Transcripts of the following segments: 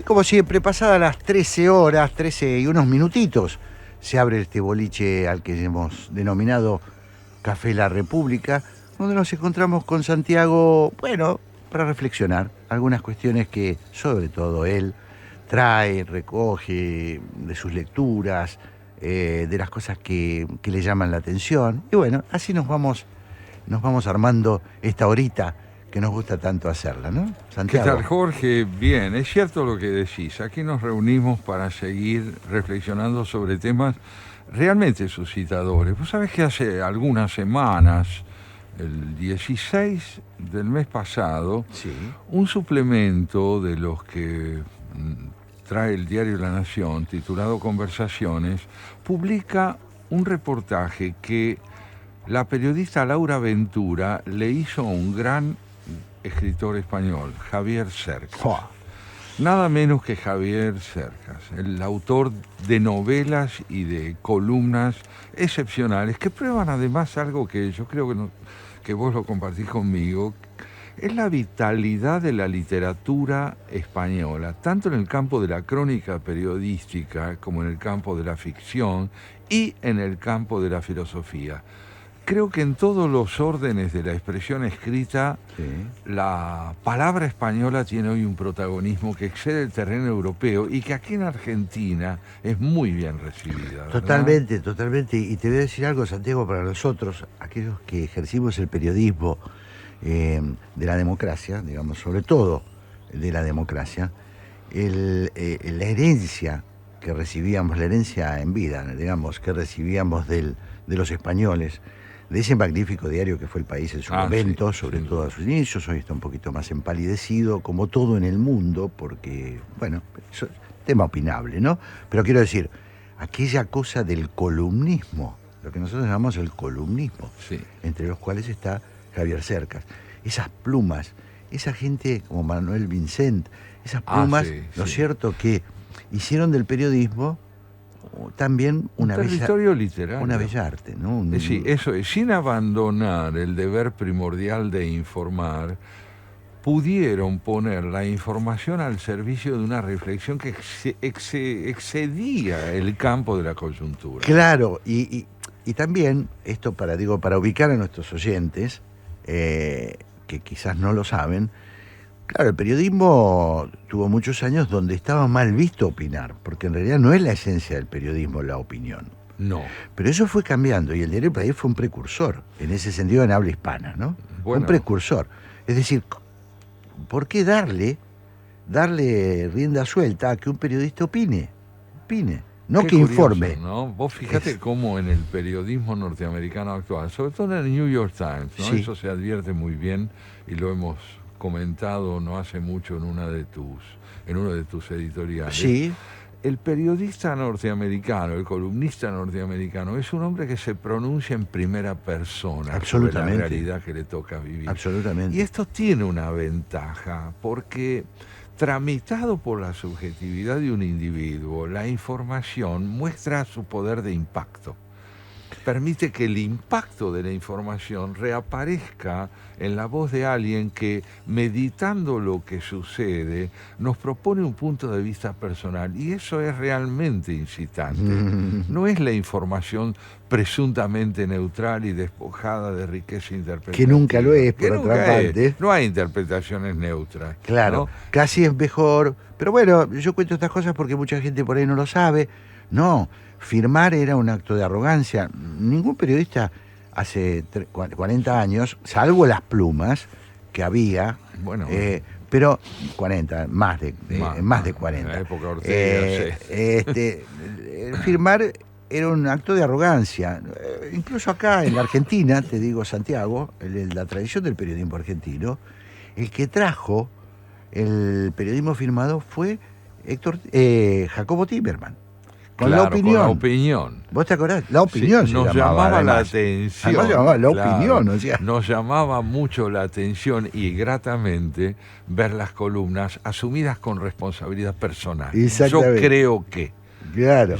como siempre, pasadas las 13 horas, 13 y unos minutitos, se abre este boliche al que hemos denominado Café La República, donde nos encontramos con Santiago, bueno, para reflexionar algunas cuestiones que, sobre todo él, trae, recoge de sus lecturas, de las cosas que le llaman la atención. Y bueno, así nos vamos armando esta horita que nos gusta tanto hacerla, ¿no, Santiago? ¿Qué tal, Jorge? Bien, es cierto lo que decís. Aquí nos reunimos para seguir reflexionando sobre temas realmente suscitadores. Vos sabés que hace algunas semanas, el 16 del mes pasado, Sí. un suplemento de los que trae el diario La Nación, titulado Conversaciones, publica un reportaje que la periodista Laura Ventura le hizo a un gran escritor español, Javier Cercas. Oh. Nada menos que Javier Cercas, el autor de novelas y de columnas excepcionales que prueban además algo que yo creo que vos lo compartís conmigo, es la vitalidad de la literatura española, tanto en el campo de la crónica periodística como en el campo de la ficción y en el campo de la filosofía. Creo que en todos los órdenes de la expresión escrita, Sí. la palabra española tiene hoy un protagonismo que excede el terreno europeo y que aquí en Argentina es muy bien recibida, ¿verdad? Totalmente, totalmente. Y te voy a decir algo, Santiago, para nosotros, aquellos que ejercimos el periodismo de la democracia, digamos, sobre todo de la democracia, la herencia que recibíamos, la herencia en vida, digamos, que recibíamos de los españoles, de ese magnífico diario que fue El País en su momento, sí, sobre todo a sus inicios. Hoy está un poquito más empalidecido, como todo en el mundo, porque, bueno, eso es tema opinable, ¿no? Pero quiero decir, aquella cosa del columnismo, lo que nosotros llamamos el columnismo, Sí. entre los cuales está Javier Cercas. Esas plumas, esa gente como Manuel Vincent, esas plumas, sí, ¿no es sí. cierto?, que hicieron del periodismo también Un territorio literario. una bella arte, ¿no? Sí, eso es, sin abandonar el deber primordial de informar, pudieron poner la información al servicio de una reflexión que excedía el campo de la coyuntura. Claro, y también, esto para ubicar a nuestros oyentes, que quizás no lo saben, claro, el periodismo tuvo muchos años donde estaba mal visto opinar, porque en realidad no es la esencia del periodismo la opinión. No. Pero eso fue cambiando y el diario El País fue un precursor, en ese sentido en habla hispana, ¿no? Bueno. Un precursor. Es decir, ¿por qué darle rienda suelta a que un periodista opine? No Qué que curioso, informe. ¿no? Vos fíjate cómo en el periodismo norteamericano actual, sobre todo en el New York Times, ¿no? Sí. Eso se advierte muy bien y lo hemos comentado no hace mucho en uno de tus editoriales. Sí. El periodista norteamericano, el columnista norteamericano, es un hombre que se pronuncia en primera persona sobre la Absolutamente. realidad que le toca vivir. Absolutamente. Y esto tiene una ventaja, porque tramitado por la subjetividad de un individuo, la información muestra su poder de impacto. Permite que el impacto de la información reaparezca en la voz de alguien que, meditando lo que sucede, nos propone un punto de vista personal. Y eso es realmente incitante. No es la información presuntamente neutral y despojada de riqueza interpretativa. Que nunca lo es, por otra parte. No hay interpretaciones neutras. Claro, ¿no? casi es mejor. Pero bueno, yo cuento estas cosas porque mucha gente por ahí no lo sabe. No, firmar era un acto de arrogancia. Ningún periodista hace 40 años, salvo las plumas que había, Bueno, pero 40, más de 40. En la época Ortega, sí. Firmar era un acto de arrogancia. Incluso acá en la Argentina, te digo, Santiago, la tradición del periodismo argentino, el que trajo el periodismo firmado fue Jacobo Timerman. Con Claro, la opinión. Con la opinión. ¿Vos te acordás? La opinión Sí, se nos llamaba llamaba la además. atención. Además llamaba la claro, opinión, o sea. Nos llamaba mucho la atención y gratamente ver las columnas asumidas con responsabilidad personal. Exactamente. Claro.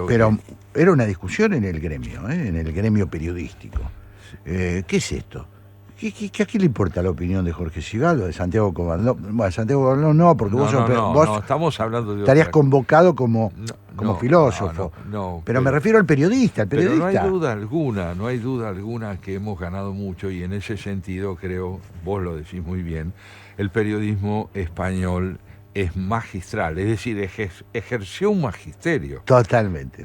Pero era una discusión en el gremio, en el gremio periodístico. ¿Qué es esto? ¿A quién le importa la opinión de Jorge Sigaldo, de Santiago Comandó? Bueno, Santiago Comandó no, porque vos, vos estamos hablando de estarías otra. convocado como filósofo. Pero me refiero al periodista, Pero no hay duda alguna que hemos ganado mucho y en ese sentido creo, vos lo decís muy bien, el periodismo español es magistral, es decir, ejerció un magisterio. Totalmente.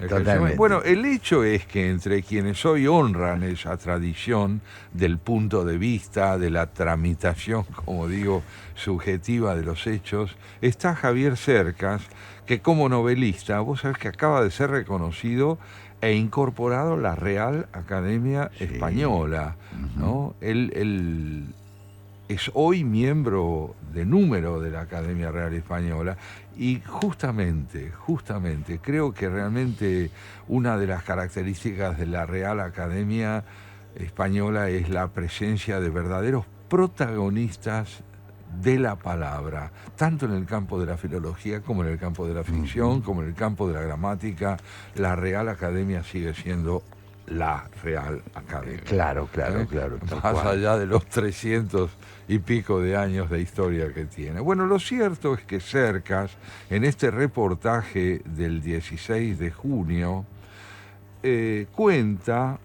Bueno, el hecho es que entre quienes hoy honran esa tradición del punto de vista, de la tramitación, como digo, subjetiva de los hechos, está Javier Cercas, que como novelista, vos sabés que acaba de ser reconocido e incorporado a la Real Academia Española, ¿no? Él es hoy miembro de número de la Academia Real Española y justamente, creo que realmente una de las características de la Real Academia Española es la presencia de verdaderos protagonistas de la palabra, tanto en el campo de la filología como en el campo de la ficción, como en el campo de la gramática. La Real Academia sigue siendo la Real Academia. Claro. Más allá de los 300 y pico de años de historia que tiene. Bueno, lo cierto es que Cercas, en este reportaje del 16 de junio, cuenta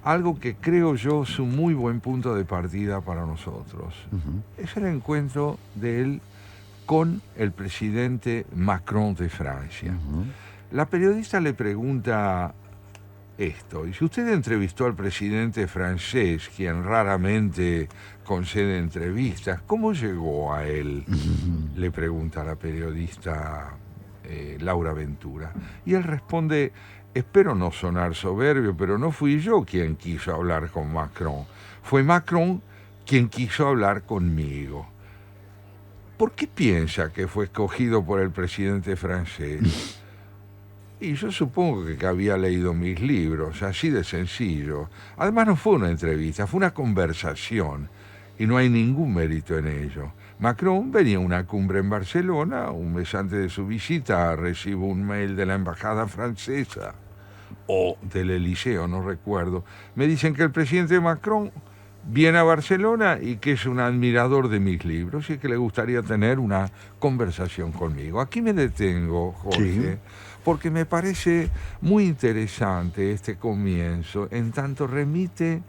algo que creo yo es un muy buen punto de partida para nosotros. Es el encuentro de él con el presidente Macron de Francia. La periodista le pregunta esto: y si usted entrevistó al presidente francés, quien raramente concede entrevistas, ¿cómo llegó a él? Le pregunta a la periodista Laura Ventura. Y él responde: espero no sonar soberbio, pero no fui yo quien quiso hablar con Macron. Fue Macron quien quiso hablar conmigo. ¿Por qué piensa que fue escogido por el presidente francés? Y yo supongo que había leído mis libros, así de sencillo. Además no fue una entrevista, fue una conversación. Y no hay ningún mérito en ello. Macron venía a una cumbre en Barcelona, un mes antes de su visita recibo un mail de la embajada francesa, o del Eliseo, no recuerdo. Me dicen que el presidente Macron viene a Barcelona y que es un admirador de mis libros y que le gustaría tener una conversación conmigo. Aquí me detengo, Jorge. Sí. Porque me parece muy interesante este comienzo, en tanto remite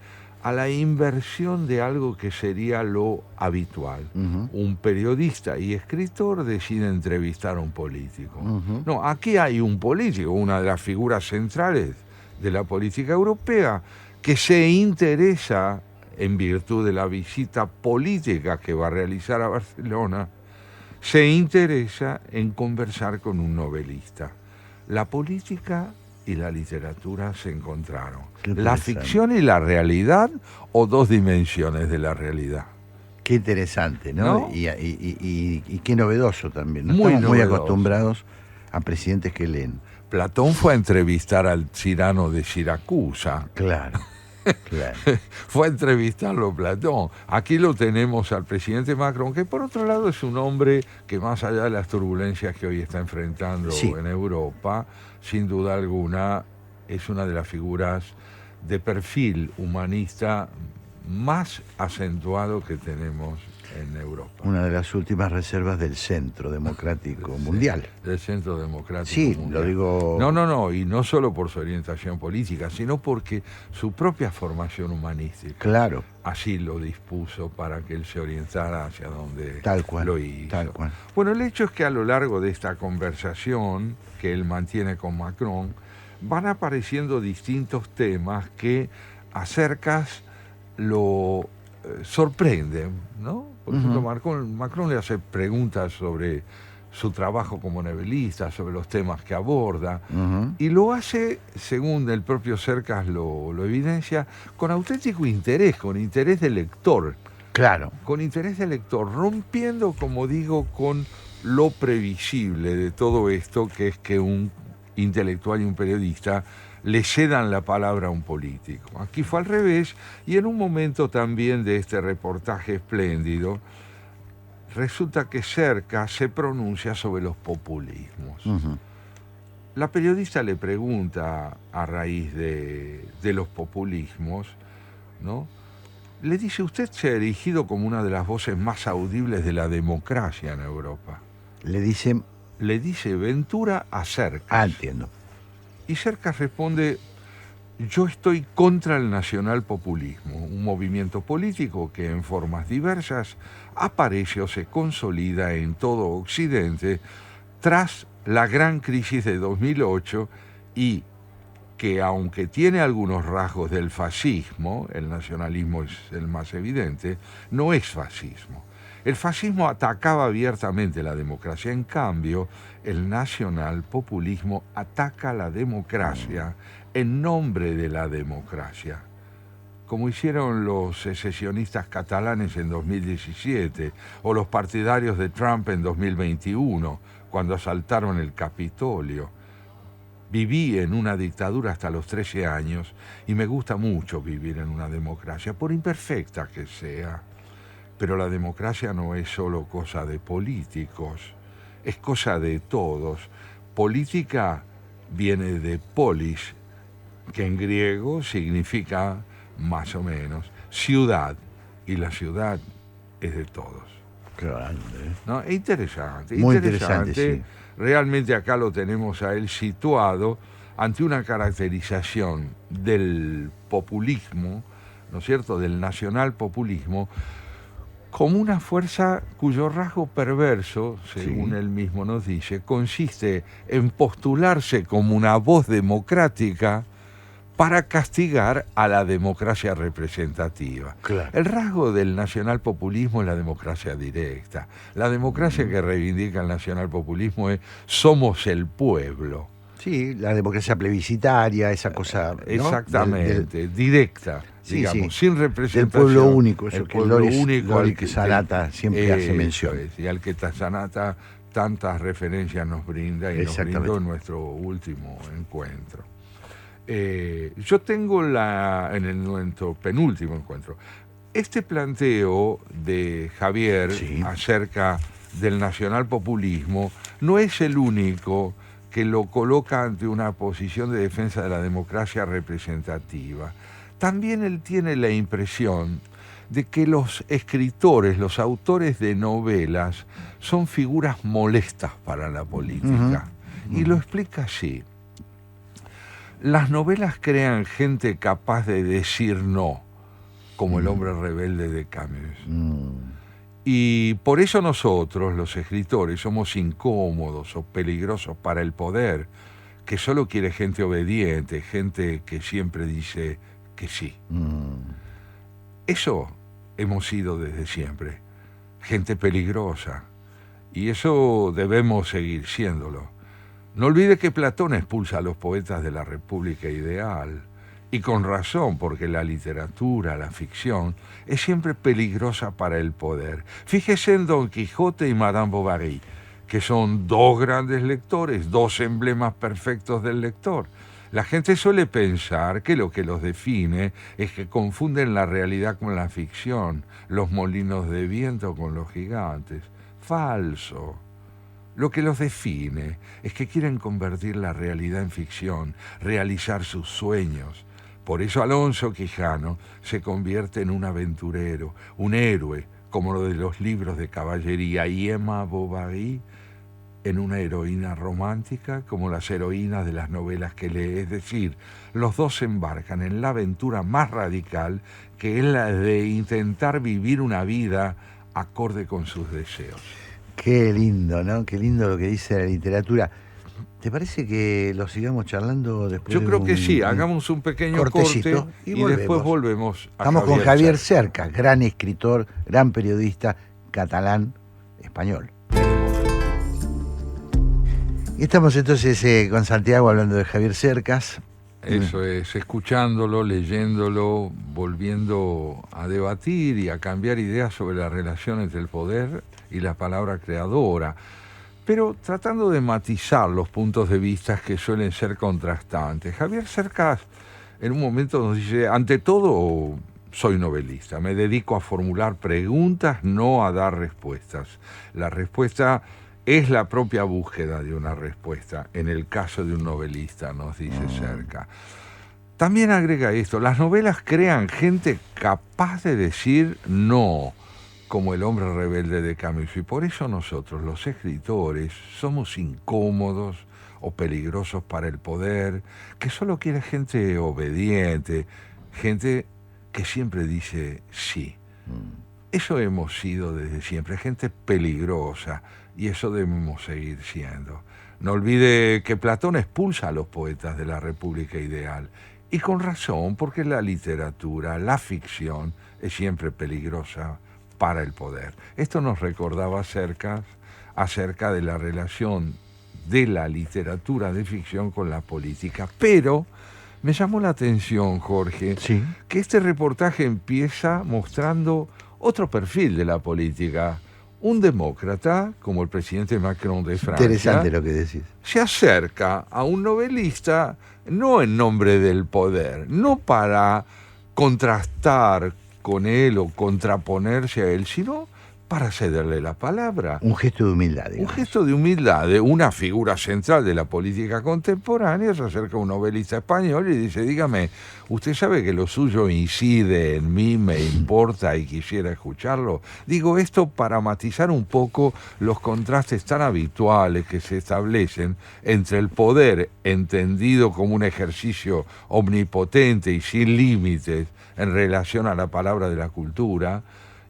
a la inversión de algo que sería lo habitual. Un periodista y escritor decide entrevistar a un político. No, aquí hay un político, una de las figuras centrales de la política europea, que se interesa, en virtud de la visita política que va a realizar a Barcelona, se interesa en conversar con un novelista. La política y la literatura se encontraron. La ficción y la realidad, o dos dimensiones de la realidad. Qué interesante, ¿no? Y qué novedoso también. ¿No? Muy Estamos novedoso. Muy acostumbrados a presidentes que leen. Platón fue a entrevistar al Cirano de Siracusa. Claro. Fue a entrevistarlo Platón. Aquí lo tenemos al presidente Macron, que por otro lado es un hombre que, más allá de las turbulencias que hoy está enfrentando en Europa, sin duda alguna es una de las figuras de perfil humanista más acentuado que tenemos en Europa. Una de las últimas reservas del Centro Democrático Mundial. Del Centro Democrático Mundial. Lo digo... No, y no solo por su orientación política, sino porque su propia formación humanística así lo dispuso para que él se orientara hacia donde lo hizo. Tal cual. Bueno, el hecho es que a lo largo de esta conversación que él mantiene con Macron, van apareciendo distintos temas que a Cercas lo sorprenden, ¿no? Por ejemplo, Macron le hace preguntas sobre su trabajo como novelista, sobre los temas que aborda, y lo hace, según el propio Cercas lo evidencia, con auténtico interés, con interés de lector. Claro. Con interés de lector, rompiendo, como digo, con lo previsible de todo esto, que es que un intelectual y un periodista le cedan la palabra a un político. Aquí fue al revés, y en un momento también de este reportaje espléndido, resulta que Cercas se pronuncia sobre los populismos. La periodista le pregunta, a raíz de los populismos, ¿no?, Le dice, usted se ha erigido como una de las voces más audibles de la democracia en Europa. Le dice... Le dice Ventura a Cercas. Ah, entiendo. Y Cercas responde, yo estoy contra el nacionalpopulismo, un movimiento político que en formas diversas aparece o se consolida en todo Occidente tras la gran crisis de 2008 y que aunque tiene algunos rasgos del fascismo, el nacionalismo es el más evidente, no es fascismo. El fascismo atacaba abiertamente la democracia, en cambio, el nacionalpopulismo ataca la democracia en nombre de la democracia, como hicieron los secesionistas catalanes en 2017 o los partidarios de Trump en 2021, cuando asaltaron el Capitolio. Viví en una dictadura hasta los 13 años y me gusta mucho vivir en una democracia, por imperfecta que sea. Pero la democracia no es solo cosa de políticos, es cosa de todos. Política viene de polis, que en griego significa más o menos ciudad, y la ciudad es de todos. Qué grande, ¿eh? ¿No? Es interesante, Muy interesante, sí. Realmente acá lo tenemos a él situado ante una caracterización del populismo, ¿no es cierto?, del nacionalpopulismo, como una fuerza cuyo rasgo perverso, según él mismo nos dice, consiste en postularse como una voz democrática para castigar a la democracia representativa. Claro. El rasgo del nacionalpopulismo es la democracia directa. La democracia que reivindica el nacionalpopulismo es somos el pueblo. Sí, la democracia plebiscitaria, esa cosa, ¿no? Exactamente, directa, sí, digamos, sí, sin representación. del pueblo único, eso el que pueblo Loris único al Sanata siempre hace mención. Y al que Sanata tantas referencias nos brinda y nos brindó en nuestro último encuentro. Yo tengo en nuestro penúltimo encuentro, este planteo de Javier acerca del nacionalpopulismo no es el único que lo coloca ante una posición de defensa de la democracia representativa. También él tiene la impresión de que los escritores, los autores de novelas, son figuras molestas para la política. Y lo explica así. Las novelas crean gente capaz de decir no, como El hombre rebelde de Camus. Y por eso nosotros, los escritores, somos incómodos o peligrosos para el poder, que solo quiere gente obediente, gente que siempre dice que sí. Eso hemos sido desde siempre, gente peligrosa, y eso debemos seguir siéndolo. No olvide que Platón expulsa a los poetas de la República Ideal, y con razón, porque la literatura, la ficción, es siempre peligrosa para el poder. Fíjese en Don Quijote y Madame Bovary, que son dos grandes lectores, dos emblemas perfectos del lector. La gente suele pensar que lo que los define es que confunden la realidad con la ficción, los molinos de viento con los gigantes. Falso. Lo que los define es que quieren convertir la realidad en ficción, realizar sus sueños. Por eso Alonso Quijano se convierte en un aventurero, un héroe, como lo de los libros de caballería, y Emma Bovary en una heroína romántica, como las heroínas de las novelas que lee. Es decir, los dos se embarcan en la aventura más radical, que es la de intentar vivir una vida acorde con sus deseos. Qué lindo, ¿no? Qué lindo lo que dice la literatura. ¿Te parece que lo sigamos charlando después? Yo creo que sí, hagamos un pequeño corte y después volvemos a Estamos con Javier Cercas, gran escritor, gran periodista catalán español. Y estamos entonces con Santiago hablando de Javier Cercas. Eso es, escuchándolo, leyéndolo, volviendo a debatir y a cambiar ideas sobre la relación entre el poder y la palabra creadora, pero tratando de matizar los puntos de vista que suelen ser contrastantes. Javier Cercas en un momento nos dice, ante todo soy novelista, me dedico a formular preguntas, no a dar respuestas. La respuesta es la propia búsqueda de una respuesta, en el caso de un novelista, nos dice Cercas. También agrega esto, las novelas crean gente capaz de decir no, como El hombre rebelde de Camus, y por eso nosotros, los escritores, somos incómodos o peligrosos para el poder, que solo quiere gente obediente, gente que siempre dice sí. Eso hemos sido desde siempre, gente peligrosa, y eso debemos seguir siendo. No olvide que Platón expulsa a los poetas de la República Ideal, y con razón, porque la literatura, la ficción, es siempre peligrosa para el poder. Esto nos recordaba acerca de la relación de la literatura de ficción con la política. Pero me llamó la atención, Jorge, Sí. que este reportaje empieza mostrando otro perfil de la política. Un demócrata, como el presidente Macron de Francia, Interesante lo que decís. se acerca a un novelista no en nombre del poder, no para contrastar con él o contraponerse a él, sino para cederle la palabra. Un gesto de humildad, Un digamos. gesto de humildad de una figura central de la política contemporánea. Se acerca a un novelista español y dice: dígame, ¿usted sabe que lo suyo incide en mí, me importa y quisiera escucharlo? Digo esto para matizar un poco los contrastes tan habituales que se establecen entre el poder entendido como un ejercicio omnipotente y sin límites en relación a la palabra de la cultura,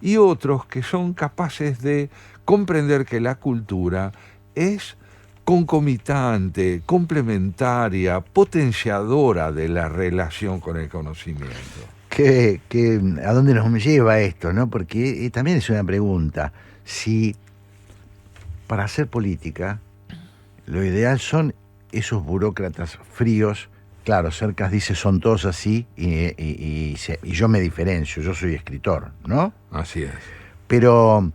y otros que son capaces de comprender que la cultura es concomitante, complementaria, potenciadora de la relación con el conocimiento. ¿A dónde nos lleva esto, no? Porque también es una pregunta. Si para hacer política lo ideal son esos burócratas fríos, claro, Cercas dice son todos así y yo me diferencio, yo soy escritor, ¿no? Así es. Pero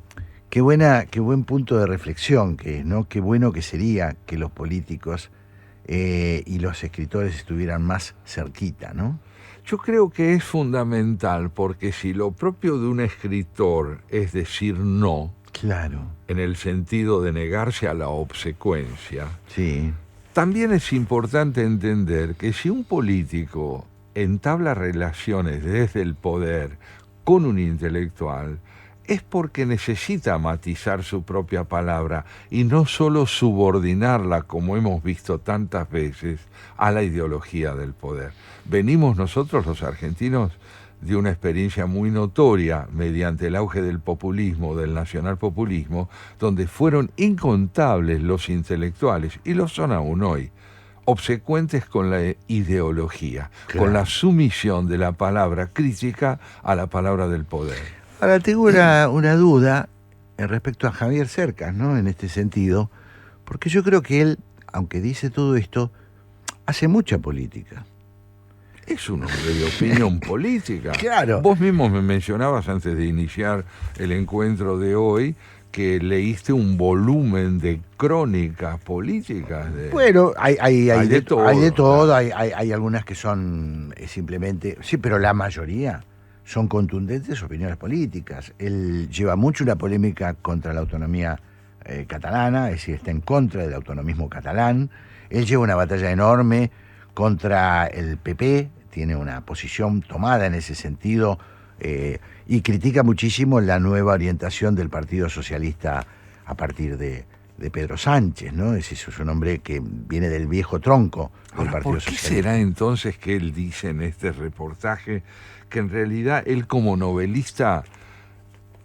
qué buen punto de reflexión que es, ¿no? Qué bueno que sería que los políticos y los escritores estuvieran más cerquita, ¿no? Yo creo que es fundamental, porque si lo propio de un escritor es decir no, Claro, en el sentido de negarse a la obsecuencia, sí. también es importante entender que si un político entabla relaciones desde el poder con un intelectual, es porque necesita matizar su propia palabra y no solo subordinarla, como hemos visto tantas veces, a la ideología del poder. Venimos nosotros, los argentinos, de una experiencia muy notoria mediante el auge del populismo, del nacionalpopulismo, donde fueron incontables los intelectuales, y lo son aún hoy, obsecuentes con la ideología, Claro. con la sumisión de la palabra crítica a la palabra del poder. Ahora tengo una duda respecto a Javier Cercas, ¿no? En este sentido, porque yo creo que él, aunque dice todo esto, hace mucha política. Es un hombre de opinión política. Claro. Vos mismo me mencionabas antes de iniciar el encuentro de hoy que leíste un volumen de crónicas políticas. Bueno, hay de todo. Hay de todo, claro. hay algunas que son simplemente, sí, pero la mayoría son contundentes opiniones políticas. Él lleva mucho una polémica contra la autonomía catalana, es decir, está en contra del autonomismo catalán. Él lleva una batalla enorme contra el PP, tiene una posición tomada en ese sentido, y critica muchísimo la nueva orientación del Partido Socialista a partir de Pedro Sánchez, ¿no? Es un hombre que viene del viejo tronco del Ahora, Partido ¿por qué Socialista. será entonces que él dice en este reportaje que en realidad él como novelista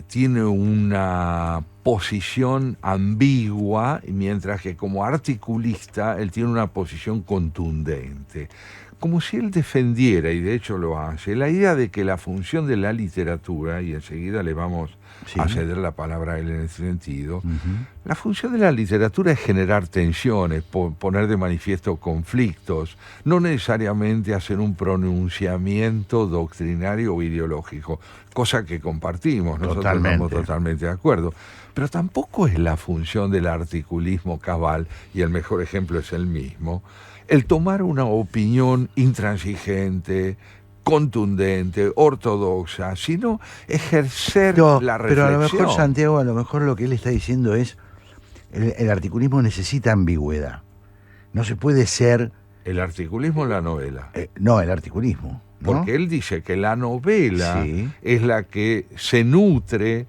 tiene una posición ambigua, mientras que como articulista él tiene una posición contundente? Como si él defendiera, y de hecho lo hace, la idea de que la función de la literatura, y enseguida le vamos Sí. a ceder la palabra a él en ese sentido, Ujú. la función de la literatura es generar tensiones, poner de manifiesto conflictos, no necesariamente hacer un pronunciamiento doctrinario o ideológico, cosa que compartimos, nosotros Totalmente. estamos totalmente de acuerdo. Pero tampoco es la función del articulismo cabal, y el mejor ejemplo es el mismo, el tomar una opinión intransigente, contundente, ortodoxa, sino ejercer la reflexión. Pero a lo mejor, Santiago, a lo mejor lo que él está diciendo es el articulismo necesita ambigüedad. No se puede ser ¿El articulismo o la novela? No, el articulismo, ¿no? Porque él dice que la novela Sí. es la que se nutre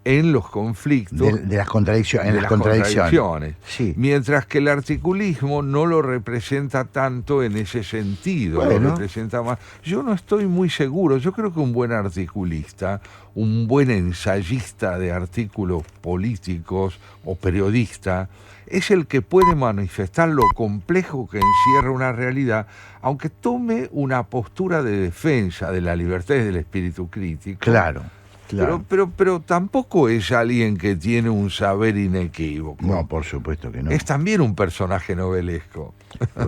en los conflictos, De las contradicciones, en de las las contradicciones. Sí. Mientras que el articulismo no lo representa tanto en ese sentido, Bueno. lo representa más. Yo no estoy muy seguro, yo creo que un buen articulista, un buen ensayista de artículos políticos o periodista, es el que puede manifestar lo complejo que encierra una realidad, aunque tome una postura de defensa de la libertad y del espíritu crítico. Claro. Claro. Pero tampoco es alguien que tiene un saber inequívoco. No, por supuesto que no. Es también un personaje novelesco.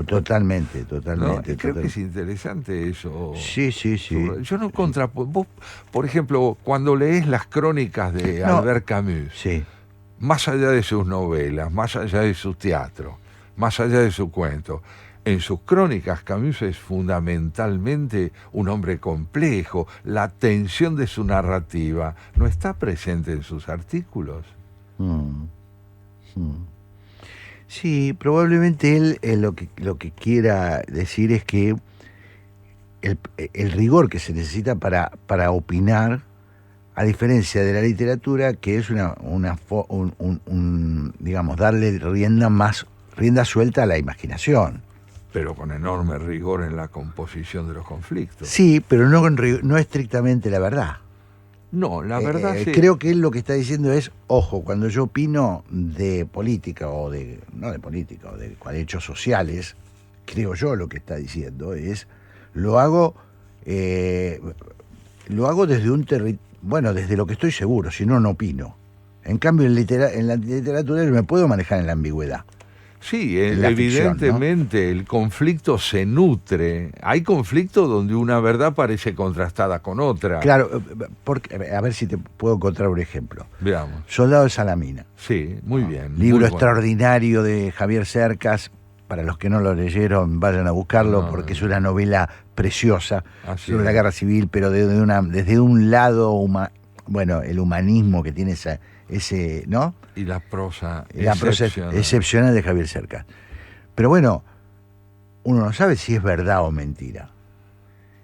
Totalmente, ¿No? totalmente. Creo que es interesante eso. Sí, sí, sí. Yo no vos, por ejemplo, cuando lees las crónicas de No. Albert Camus, Sí. más allá de sus novelas, más allá de su teatro, más allá de su cuento, en sus crónicas Camus es fundamentalmente un hombre complejo. La tensión de su narrativa no está presente en sus artículos. Sí, probablemente él lo que quiera decir es que el rigor que se necesita para opinar, a diferencia de la literatura, que es digamos, darle rienda suelta a la imaginación. Pero con enorme rigor en la composición de los conflictos. Sí, pero no estrictamente la verdad. No, la verdad sí. Creo que él lo que está diciendo es, ojo, cuando yo opino de política no de política o de hechos sociales, creo yo lo que está diciendo es, lo hago desde desde lo que estoy seguro, si no, no opino. En cambio, en la literatura yo me puedo manejar en la ambigüedad. Sí, Ficción, evidentemente, ¿no? El conflicto se nutre. Hay conflictos donde una verdad parece contrastada con otra. Claro, a ver si te puedo encontrar un ejemplo. Veamos. Soldado de Salamina. Sí, muy bien. Libro muy extraordinario de Javier Cercas. Para los que no lo leyeron, vayan a buscarlo, porque es una novela preciosa sobre la guerra civil, pero desde un lado, el humanismo que tiene ese, ¿no? Y la prosa excepcional de Javier Cercas. Pero bueno, uno no sabe si es verdad o mentira.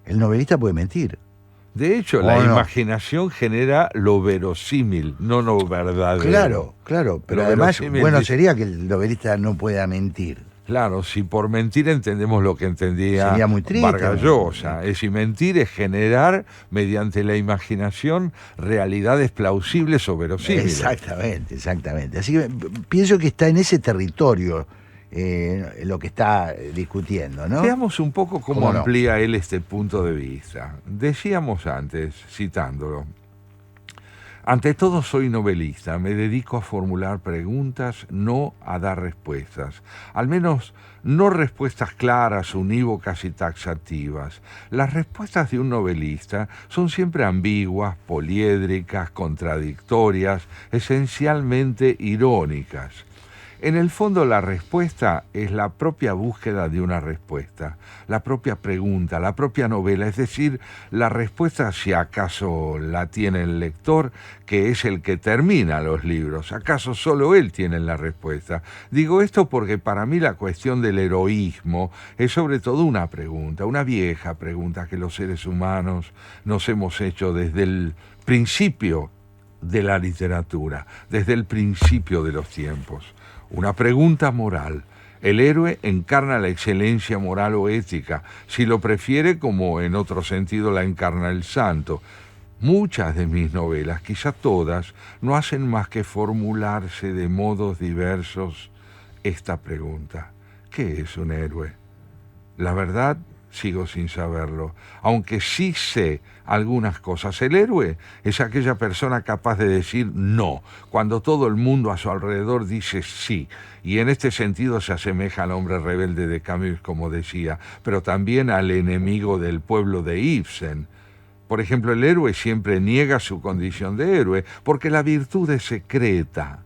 El novelista puede mentir. De hecho, la imaginación genera lo verosímil, no lo verdadero. Claro, pero además, sería que el novelista no pueda mentir. Claro, si por mentir entendemos lo que entendía Vargas Llosa. Es decir, mentir es generar, mediante la imaginación, realidades plausibles o verosímiles. Exactamente. Así que pienso que está en ese territorio lo que está discutiendo, ¿no? Veamos un poco cómo amplía él este punto de vista. Decíamos antes, citándolo, ante todo soy novelista, me dedico a formular preguntas, no a dar respuestas. Al menos no respuestas claras, unívocas y taxativas. Las respuestas de un novelista son siempre ambiguas, poliédricas, contradictorias, esencialmente irónicas. En el fondo la respuesta es la propia búsqueda de una respuesta, la propia pregunta, la propia novela, es decir, la respuesta si acaso la tiene el lector, que es el que termina los libros, acaso solo él tiene la respuesta. Digo esto porque para mí la cuestión del heroísmo es sobre todo una pregunta, una vieja pregunta que los seres humanos nos hemos hecho desde el principio de la literatura, desde el principio de los tiempos. Una pregunta moral. El héroe encarna la excelencia moral o ética, si lo prefiere, como en otro sentido la encarna el santo. Muchas de mis novelas, quizá todas, no hacen más que formularse de modos diversos esta pregunta. ¿Qué es un héroe? La verdad, sigo sin saberlo, aunque sí sé algunas cosas. El héroe es aquella persona capaz de decir no, cuando todo el mundo a su alrededor dice sí, y en este sentido se asemeja al hombre rebelde de Camus, como decía, pero también al enemigo del pueblo de Ibsen. Por ejemplo, el héroe siempre niega su condición de héroe, porque la virtud es secreta,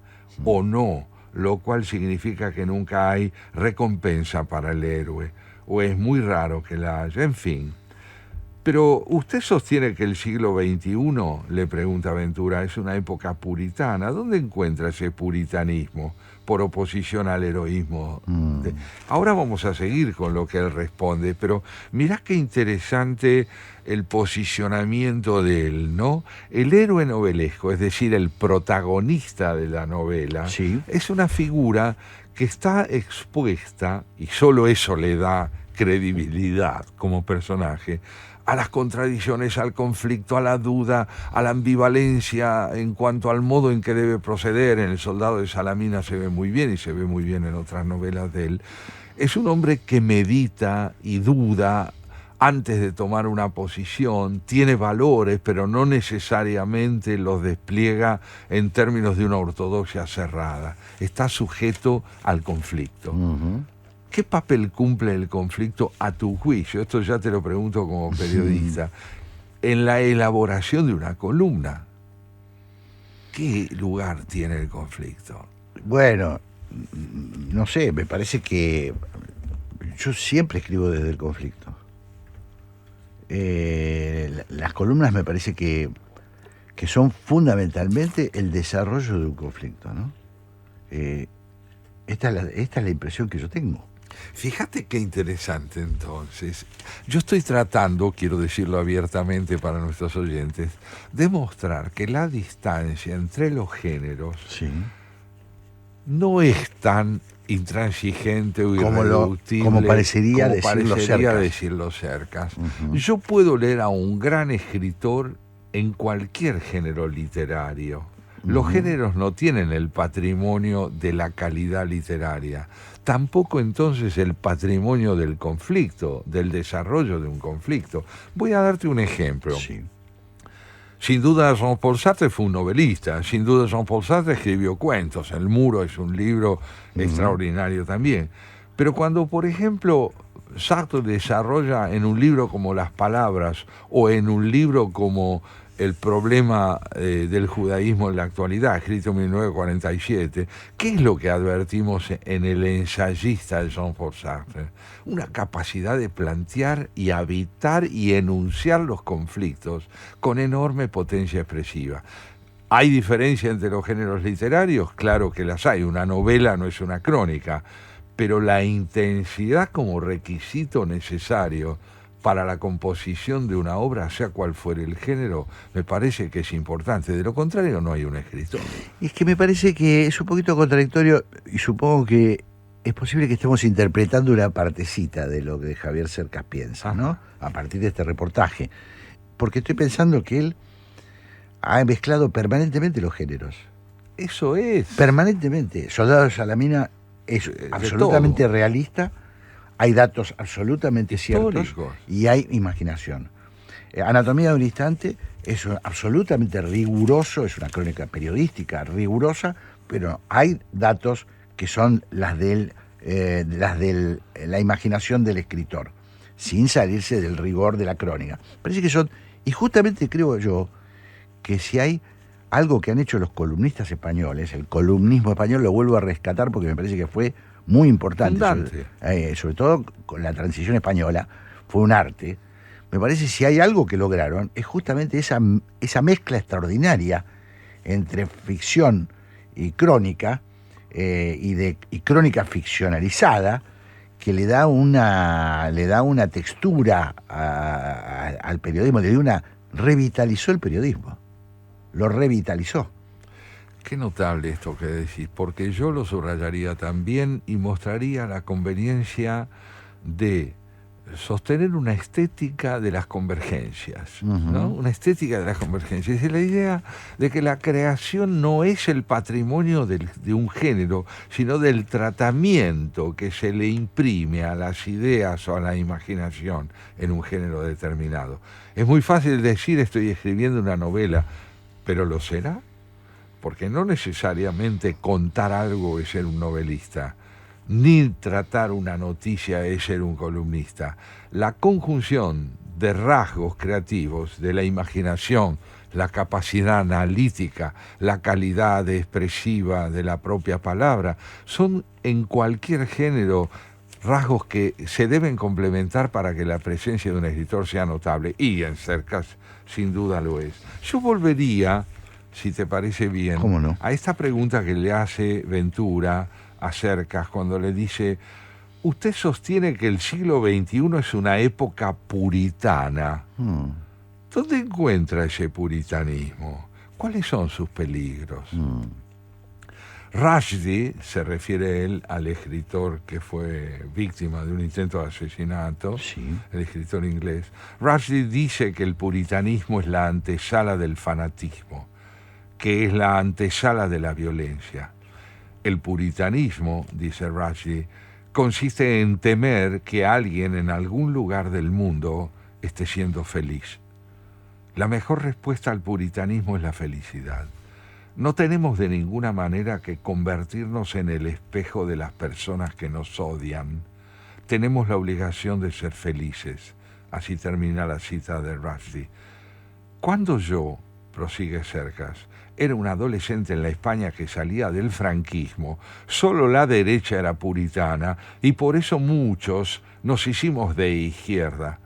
o no, lo cual significa que nunca hay recompensa para el héroe, o es muy raro que la haya, en fin. Pero usted sostiene que el siglo XXI, le pregunta Ventura, es una época puritana. ¿Dónde encuentra ese puritanismo por oposición al heroísmo? Ahora vamos a seguir con lo que él responde, pero mirá qué interesante el posicionamiento de él, ¿no? El héroe novelesco, es decir, el protagonista de la novela, Sí. es una figura que está expuesta, y solo eso le da credibilidad como personaje, a las contradicciones, al conflicto, a la duda, a la ambivalencia en cuanto al modo en que debe proceder. En El soldado de Salamina se ve muy bien, y se ve muy bien en otras novelas de él. Es un hombre que medita y duda antes de tomar una posición, tiene valores, pero no necesariamente los despliega en términos de una ortodoxia cerrada. Está sujeto al conflicto. ¿Qué papel cumple el conflicto a tu juicio? Esto ya te lo pregunto como periodista. En la elaboración de una columna, ¿qué lugar tiene el conflicto? Bueno, no sé, me parece que yo siempre escribo desde el conflicto. Las columnas me parece que son fundamentalmente el desarrollo de un conflicto, ¿no? Esta es la impresión que yo tengo. Fíjate qué interesante entonces. Yo estoy tratando, quiero decirlo abiertamente para nuestros oyentes, de mostrar que la distancia entre los géneros Sí. no es tan intransigente o irreductible como parecería como decirlo parecería Cercas. decirlo Cercas. Yo puedo leer a un gran escritor en cualquier género literario. Los géneros no tienen el patrimonio de la calidad literaria, tampoco entonces el patrimonio del conflicto, del desarrollo de un conflicto. Voy a darte un ejemplo. Sí. Sin duda Jean-Paul Sartre fue un novelista, sin duda Jean-Paul Sartre escribió cuentos, El muro es un libro extraordinario también. Pero cuando, por ejemplo, Sartre desarrolla en un libro como Las palabras o en un libro como El problema del judaísmo en la actualidad, escrito en 1947, ¿qué es lo que advertimos en el ensayista de Jean-Paul Sartre? Una capacidad de plantear y habitar y enunciar los conflictos con enorme potencia expresiva. ¿Hay diferencia entre los géneros literarios? Claro que las hay. Una novela no es una crónica, pero la intensidad como requisito necesario para la composición de una obra, sea cual fuere el género, me parece que es importante. De lo contrario, no hay un escritor. Y es que me parece que es un poquito contradictorio, y supongo que es posible que estemos interpretando una partecita de lo que Javier Cercas piensa, ¿no? A partir de este reportaje. Porque estoy pensando que él ha mezclado permanentemente los géneros. Eso es. Permanentemente. Soldado de Salamina es absolutamente todo. Realista. Hay datos absolutamente Históricos. ciertos y hay imaginación. Anatomía de un instante es absolutamente riguroso, es una crónica periodística rigurosa, pero hay datos que son las de la imaginación del escritor, sin salirse del rigor de la crónica. Parece que son, y justamente creo yo, que si hay algo que han hecho los columnistas españoles, el columnismo español lo vuelvo a rescatar porque me parece que fue muy importante, sobre todo con la transición española, fue un arte. Me parece si hay algo que lograron es justamente esa mezcla extraordinaria entre ficción y crónica, y crónica ficcionalizada, que le da una textura al periodismo, revitalizó el periodismo, lo revitalizó. Qué notable esto que decís, porque yo lo subrayaría también y mostraría la conveniencia de sostener una estética de las convergencias, ¿no? Una estética de las convergencias. Es la idea de que la creación no es el patrimonio de un género, sino del tratamiento que se le imprime a las ideas o a la imaginación en un género determinado. Es muy fácil decir estoy escribiendo una novela, pero ¿lo será? Porque no necesariamente contar algo es ser un novelista, ni tratar una noticia es ser un columnista. La conjunción de rasgos creativos, de la imaginación, la capacidad analítica, la calidad expresiva de la propia palabra, son en cualquier género rasgos que se deben complementar para que la presencia de un escritor sea notable, y en Cercas sin duda lo es. Yo volvería, si te parece bien, ¿Cómo no? a esta pregunta que le hace Ventura a Cercas cuando le dice: usted sostiene que el siglo XXI es una época puritana. ¿Dónde encuentra ese puritanismo? ¿Cuáles son sus peligros? Rushdie, se refiere él al escritor que fue víctima de un intento de asesinato, Sí. el escritor inglés. Rushdie dice que el puritanismo es la antesala del fanatismo, que es la antesala de la violencia. El puritanismo, dice Rushdie, consiste en temer que alguien en algún lugar del mundo esté siendo feliz. La mejor respuesta al puritanismo es la felicidad. No tenemos de ninguna manera que convertirnos en el espejo de las personas que nos odian. Tenemos la obligación de ser felices. Así termina la cita de Rushdie. Cuando yo, prosigue Cercas, era un adolescente en la España que salía del franquismo, solo la derecha era puritana y por eso muchos nos hicimos de izquierda.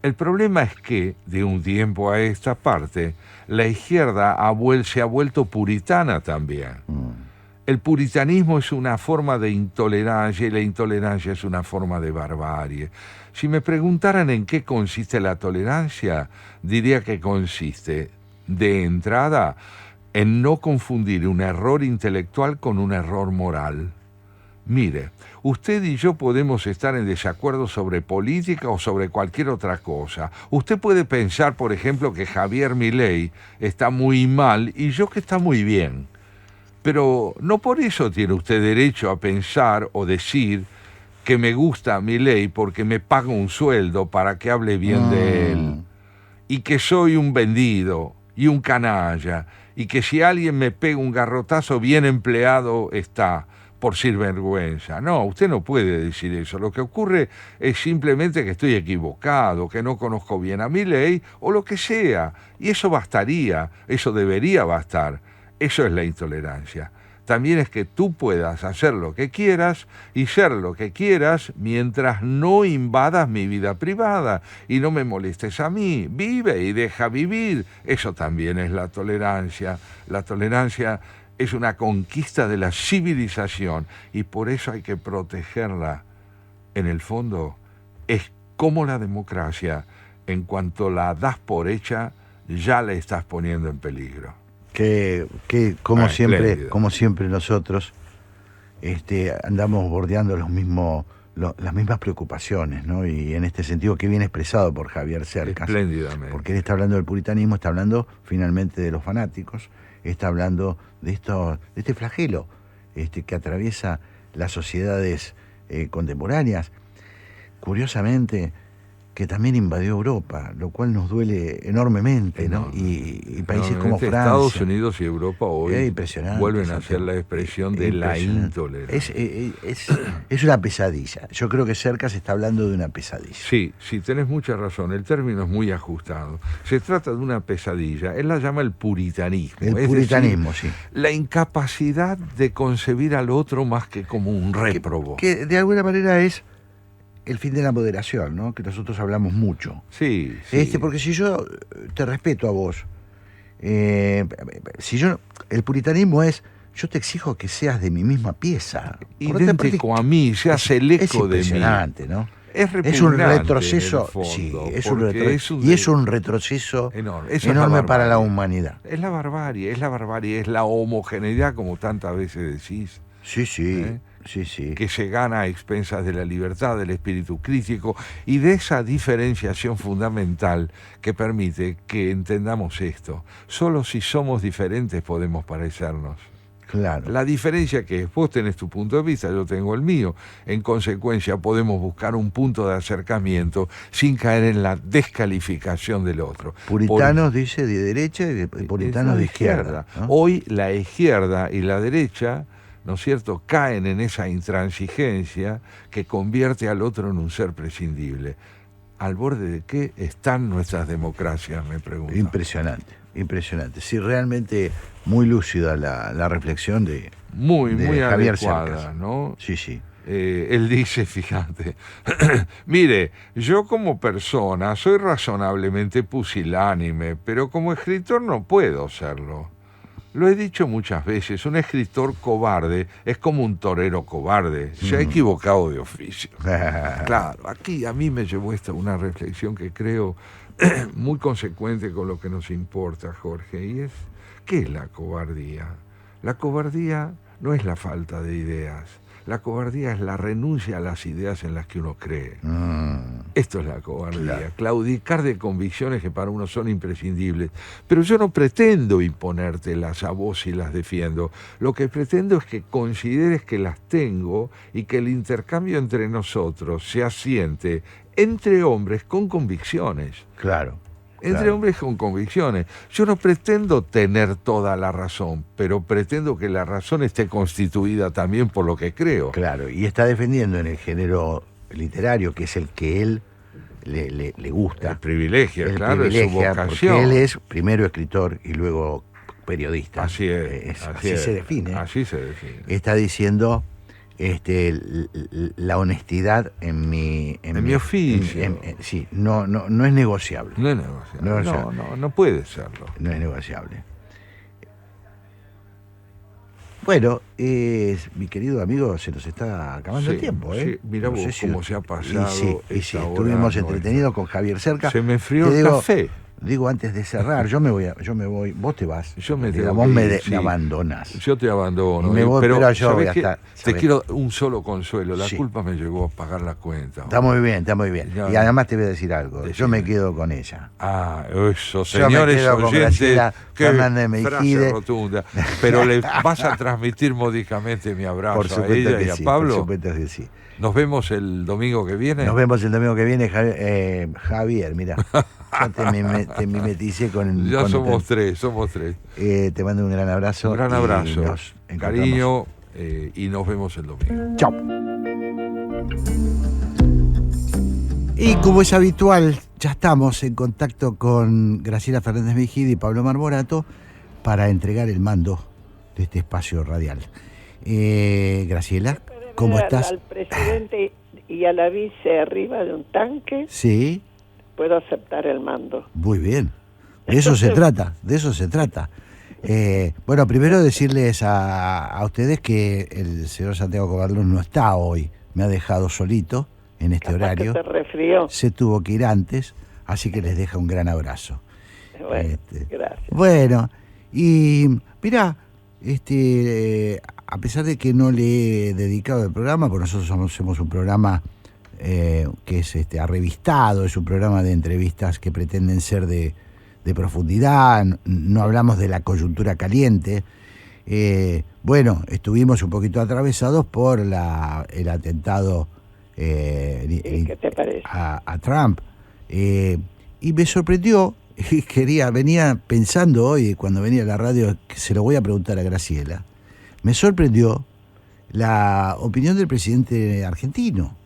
El problema es que, de un tiempo a esta parte, la izquierda se ha vuelto puritana también. El puritanismo es una forma de intolerancia y la intolerancia es una forma de barbarie. Si me preguntaran en qué consiste la tolerancia, diría que consiste, de entrada, en no confundir un error intelectual con un error moral. Mire, usted y yo podemos estar en desacuerdo sobre política o sobre cualquier otra cosa. Usted puede pensar, por ejemplo, que Javier Milei está muy mal y yo que está muy bien. Pero no por eso tiene usted derecho a pensar o decir que me gusta Milei porque me paga un sueldo para que hable bien de él. Y que soy un vendido y un canalla. Y que si alguien me pega un garrotazo bien empleado está, por sinvergüenza. No, usted no puede decir eso. Lo que ocurre es simplemente que estoy equivocado, que no conozco bien a Milei o lo que sea. Y eso bastaría, eso debería bastar. Eso es la intolerancia. También es que tú puedas hacer lo que quieras y ser lo que quieras mientras no invadas mi vida privada y no me molestes a mí. Vive y deja vivir. Eso también es la tolerancia. La tolerancia es una conquista de la civilización y por eso hay que protegerla. En el fondo, es como la democracia. En cuanto la das por hecha, ya la estás poniendo en peligro. Que como siempre nosotros andamos bordeando las mismas preocupaciones, ¿no? Y en este sentido que viene expresado por Javier Cercas. Espléndidamente. Porque él está hablando del puritanismo, está hablando finalmente de los fanáticos, está hablando de este flagelo que atraviesa las sociedades contemporáneas. Curiosamente, que también invadió Europa, lo cual nos duele enormemente, ¿no? Y países como Francia. Estados Unidos y Europa hoy vuelven a ser la expresión de la intolerancia. Es una pesadilla. Yo creo que Cercas está hablando de una pesadilla. Sí, tenés mucha razón. El término es muy ajustado. Se trata de una pesadilla. Él la llama el puritanismo. El puritanismo, sí. La incapacidad de concebir al otro más que como un réprobo. Que de alguna manera es el fin de la moderación, ¿no? Que nosotros hablamos mucho. Sí. Porque si yo te respeto a vos, el puritanismo es, yo te exijo que seas de mi misma pieza. Idéntico a mí, seas el eco de mí. Es impresionante, ¿no? Es un retroceso, fondo, sí, es un retroceso enorme para la humanidad. Es la barbarie, es la homogeneidad, como tantas veces decís. Sí. Sí. Que se gana a expensas de la libertad, del espíritu crítico y de esa diferenciación fundamental que permite que entendamos esto. Solo si somos diferentes podemos parecernos. Claro. La diferencia que es, vos tenés tu punto de vista, yo tengo el mío. En consecuencia, podemos buscar un punto de acercamiento sin caer en la descalificación del otro. Puritanos dice de derecha y puritanos de izquierda, ¿no? Hoy la izquierda y la derecha, ¿no es cierto?, caen en esa intransigencia que convierte al otro en un ser prescindible. ¿Al borde de qué están nuestras democracias?, me pregunto. Impresionante. Sí, realmente muy lúcida la reflexión de muy Javier adecuada, Cercas, ¿no? Sí. Él dice, fíjate, mire, yo como persona soy razonablemente pusilánime, pero como escritor no puedo serlo. Lo he dicho muchas veces, un escritor cobarde es como un torero cobarde, se ha equivocado de oficio. Claro, aquí a mí me llevó una reflexión que creo muy consecuente con lo que nos importa, Jorge, y es, ¿qué es la cobardía? La cobardía no es la falta de ideas, la cobardía es la renuncia a las ideas en las que uno cree. Esto es la cobardía, claro. Claudicar de convicciones que para uno son imprescindibles. Pero yo no pretendo imponértelas a vos y las defiendo. Lo que pretendo es que consideres que las tengo y que el intercambio entre nosotros se asiente entre hombres con convicciones. Claro. Entre hombres con convicciones. Yo no pretendo tener toda la razón, pero pretendo que la razón esté constituida también por lo que creo. Claro, y está defendiendo en el género literario, que es el que él le gusta. El privilegia, claro, es su vocación. Porque él es primero escritor y luego periodista. Así es. Así se define. Así se define. Está diciendo la honestidad en mi oficio. Sí, no es negociable. No es negociable. No puede serlo. No es negociable. Bueno, mi querido amigo, se nos está acabando el tiempo, ¿eh? Sí, mirá vos cómo se ha pasado. Y sí, estuvimos entretenidos con Javier Cerca. Se me enfrió el café. Digo, antes de cerrar, yo me voy, vos te vas. Yo me abandonás. Yo te abandono. Y me voy, pero yo voy a estar. Te quiero un solo consuelo. La culpa me llevó a pagar la cuenta. Está muy bien. Y además te voy a decir algo. Decime. Yo me quedo con ella. Eso, señores oyentes. Fernández Meijide. Rotunda. Pero le vas a transmitir módicamente mi abrazo a ella y a Pablo. Por supuesto que sí. Nos vemos el domingo que viene. Javier, mira. Te mimeticé con... Ya somos tres. Te mando un gran abrazo. Un gran abrazo. Cariño, y nos vemos el domingo. Chao. Y como es habitual, ya estamos en contacto con Graciela Fernández Meijide y Pablo Marmorato para entregar el mando de este espacio radial. Graciela, ¿cómo estás? Al presidente y a la vice arriba de un tanque. Sí. Puedo aceptar el mando. Muy bien. De eso se trata. Bueno, primero decirles a ustedes que el señor Santiago Kovardlov no está hoy. Me ha dejado solito en este horario. Se resfrió. Se tuvo que ir antes, así que les deja un gran abrazo. Bueno, gracias. Bueno, y mirá, a pesar de que no le he dedicado el programa, porque nosotros hacemos un programa que es arrevistado, es un programa de entrevistas que pretenden ser de profundidad, no hablamos de la coyuntura caliente. Bueno, estuvimos un poquito atravesados por el atentado ¿qué te parece? a Trump. Y me sorprendió, venía pensando hoy, cuando venía a la radio, que se lo voy a preguntar a Graciela, me sorprendió la opinión del presidente argentino,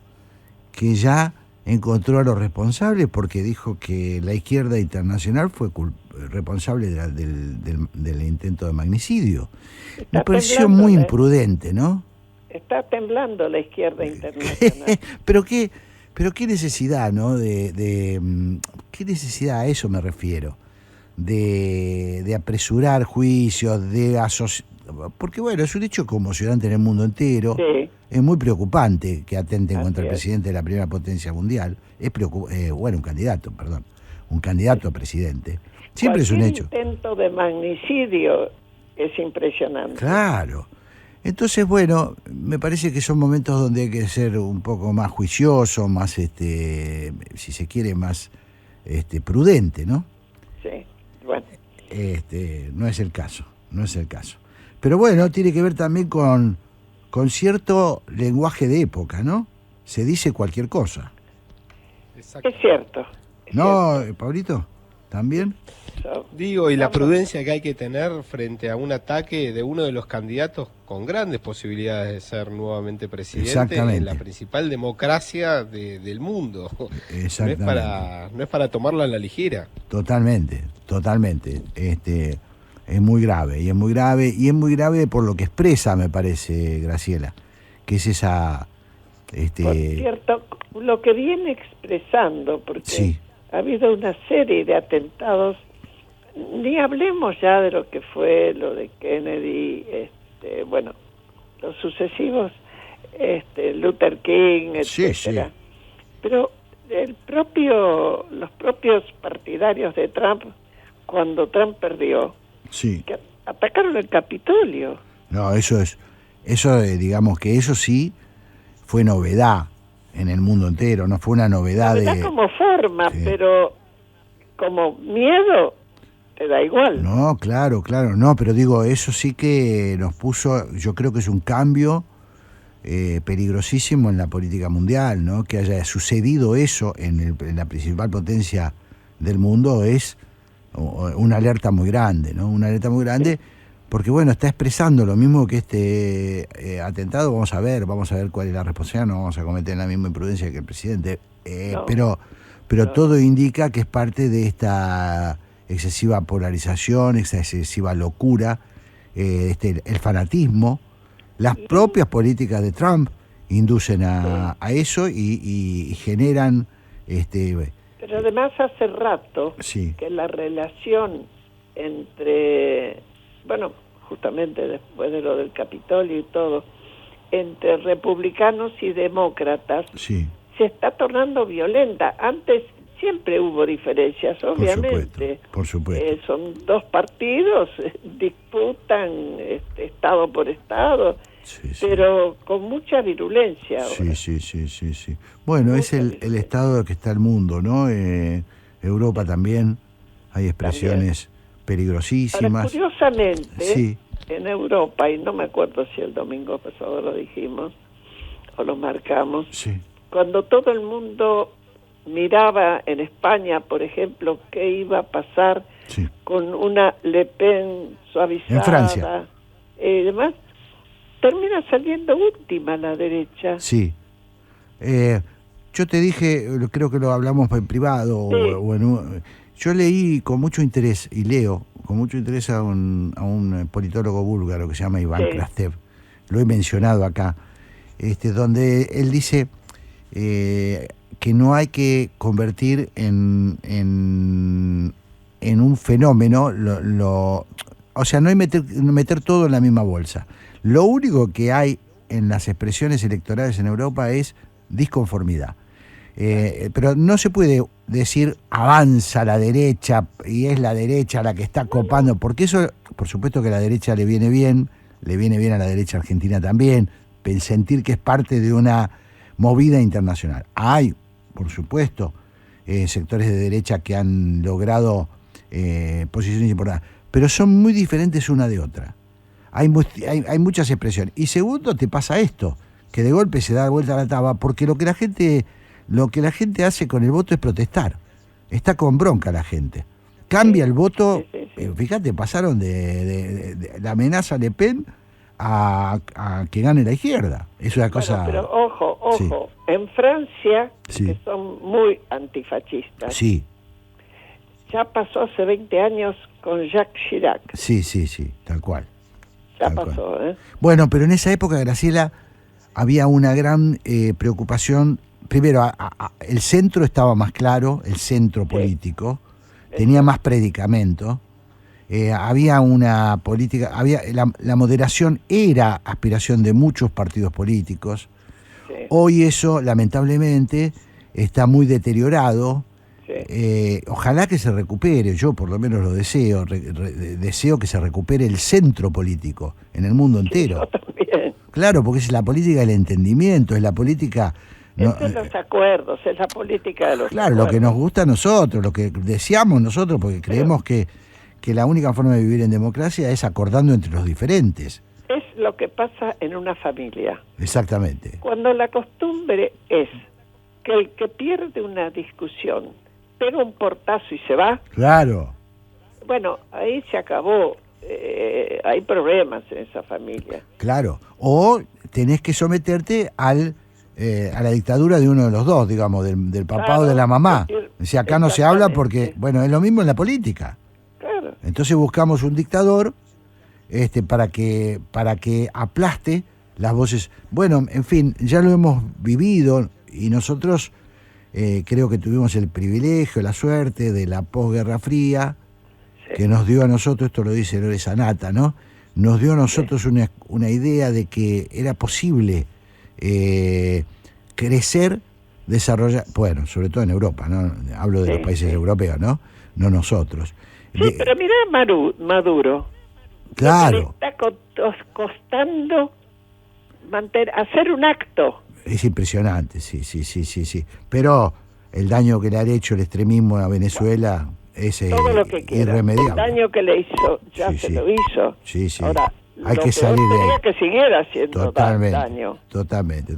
que ya encontró a los responsables porque dijo que la izquierda internacional fue responsable del intento de magnicidio. Me pareció muy imprudente, ¿no? Está temblando la izquierda internacional. Pero qué necesidad, ¿no? ¿Qué necesidad? A eso me refiero. De apresurar juicios, porque bueno, es un hecho conmocionante en el mundo entero. Sí. Es muy preocupante que atenten contra el es. presidente de la primera potencia mundial. Un candidato a presidente. Siempre es un hecho. El intento de magnicidio es impresionante. Claro. Entonces, bueno, me parece que son momentos donde hay que ser un poco más juicioso, más, si se quiere, más prudente, ¿no? Sí, bueno. No es el caso. Pero bueno, tiene que ver también con cierto lenguaje de época, ¿no? Se dice cualquier cosa. Exacto. Es cierto. ¿No, Pablito? ¿También? Digo, y la prudencia que hay que tener frente a un ataque de uno de los candidatos con grandes posibilidades de ser nuevamente presidente en la principal democracia del mundo. Exactamente. No es para tomarla a la ligera. Totalmente. Es muy grave, y es muy grave por lo que expresa, me parece, Graciela, que es esa Por cierto, lo que viene expresando, porque ha habido una serie de atentados, ni hablemos ya de lo que fue lo de Kennedy, bueno, los sucesivos, Luther King, etcétera. Pero los propios partidarios de Trump, cuando Trump perdió, que atacaron el Capitolio. No, digamos que eso sí fue novedad en el mundo entero, no fue una novedad como forma, pero como miedo te da igual. No, claro, no, pero digo, eso sí que nos puso, yo creo que es un cambio peligrosísimo en la política mundial, ¿no? Que haya sucedido eso en la principal potencia del mundo es una alerta muy grande, ¿no? Una alerta muy grande, porque bueno, está expresando lo mismo que este atentado. Vamos a ver cuál es la responsabilidad, no vamos a cometer la misma imprudencia que el presidente, pero todo indica que es parte de esta excesiva polarización, esta excesiva locura, el fanatismo. Las propias políticas de Trump inducen a eso y generan... Pero además hace rato que la relación entre, bueno, justamente después de lo del Capitolio y todo, entre republicanos y demócratas, se está tornando violenta. Antes siempre hubo diferencias, obviamente. Por supuesto. Son dos partidos, disputan estado por estado, pero con mucha virulencia ahora. Sí. Bueno, es el estado que está el mundo, ¿no? Europa también, hay expresiones peligrosísimas. Ahora, curiosamente, en Europa, y no me acuerdo si el domingo pasado lo dijimos o lo marcamos, cuando todo el mundo miraba en España, por ejemplo, qué iba a pasar con una Le Pen suavizada en Francia y demás, termina saliendo última la derecha. Yo te dije, creo que lo hablamos en privado, yo leí con mucho interés, y leo con mucho interés a un politólogo búlgaro que se llama Iván Krastev, lo he mencionado acá, donde él dice que no hay que convertir en un fenómeno, o sea, no hay meter todo en la misma bolsa. Lo único que hay en las expresiones electorales en Europa es disconformidad. Pero no se puede decir avanza la derecha y es la derecha la que está copando, porque eso, por supuesto que a la derecha le viene bien a la derecha argentina también, sentir que es parte de una movida internacional. Hay, por supuesto, sectores de derecha que han logrado posiciones importantes, pero son muy diferentes una de otra. Hay muchas expresiones. Y segundo, te pasa esto, que de golpe se da vuelta la taba, porque lo que la gente hace con el voto es protestar. Está con bronca la gente. Cambia el voto. Fíjate, pasaron de la amenaza Le Pen a que gane la izquierda. Es una cosa... Pero ojo, en Francia, que son muy antifascistas, ya pasó hace 20 años con Jacques Chirac. Sí, tal cual. Ya pasó, ¿eh? Bueno, pero en esa época, Graciela, había una gran preocupación. Primero, el centro estaba más claro, el centro político, tenía más predicamento, había una política, la moderación era aspiración de muchos partidos políticos. Hoy eso, lamentablemente, está muy deteriorado. Ojalá que se recupere, yo por lo menos lo deseo, deseo que se recupere el centro político en el mundo entero. Yo también. Claro, porque es la política del entendimiento, es la política... es los acuerdos, es la política de los acuerdos. Lo que nos gusta a nosotros, lo que deseamos nosotros, porque creemos que la única forma de vivir en democracia es acordando entre los diferentes. Es lo que pasa en una familia. Exactamente. Cuando la costumbre es que el que pierde una discusión pega un portazo y se va. Claro. Bueno, ahí se acabó. Hay problemas en esa familia. Claro. O tenés que someterte a la dictadura de uno de los dos, digamos, del papá o de la mamá. Si acá no se habla porque, bueno, es lo mismo en la política. Entonces buscamos un dictador para que aplaste las voces. Bueno, en fin, ya lo hemos vivido y nosotros creo que tuvimos el privilegio, la suerte de la posguerra fría, que nos dio a nosotros, esto lo dice Lore Sanata, ¿no? Nos dio a nosotros una idea de que era posible crecer, desarrollar, bueno, sobre todo en Europa, ¿no? Hablo de los países europeos, ¿no? No nosotros. Sí, pero mirá Maduro. Claro. Le está costando hacer un acto. Es impresionante, sí. Pero el daño que le ha hecho el extremismo a Venezuela es todo lo que quiera. irremediable. El daño que le hizo, se lo hizo. Sí. Ahora, hay que salir de él. Que siguiera haciendo daño. Totalmente.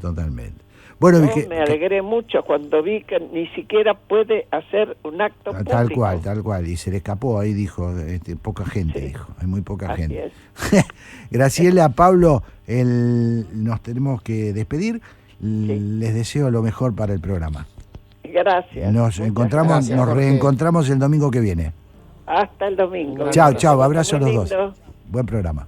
Bueno, yo me alegré mucho cuando vi que ni siquiera puede hacer un acto público. Tal cual. Y se le escapó, ahí dijo, poca gente, dijo. Hay muy poca gente. Es. Graciela, Pablo, nos tenemos que despedir. Les deseo lo mejor para el programa. Gracias. Nos reencontramos el domingo que viene. Hasta el domingo. Chao, abrazo a los dos. Buen programa.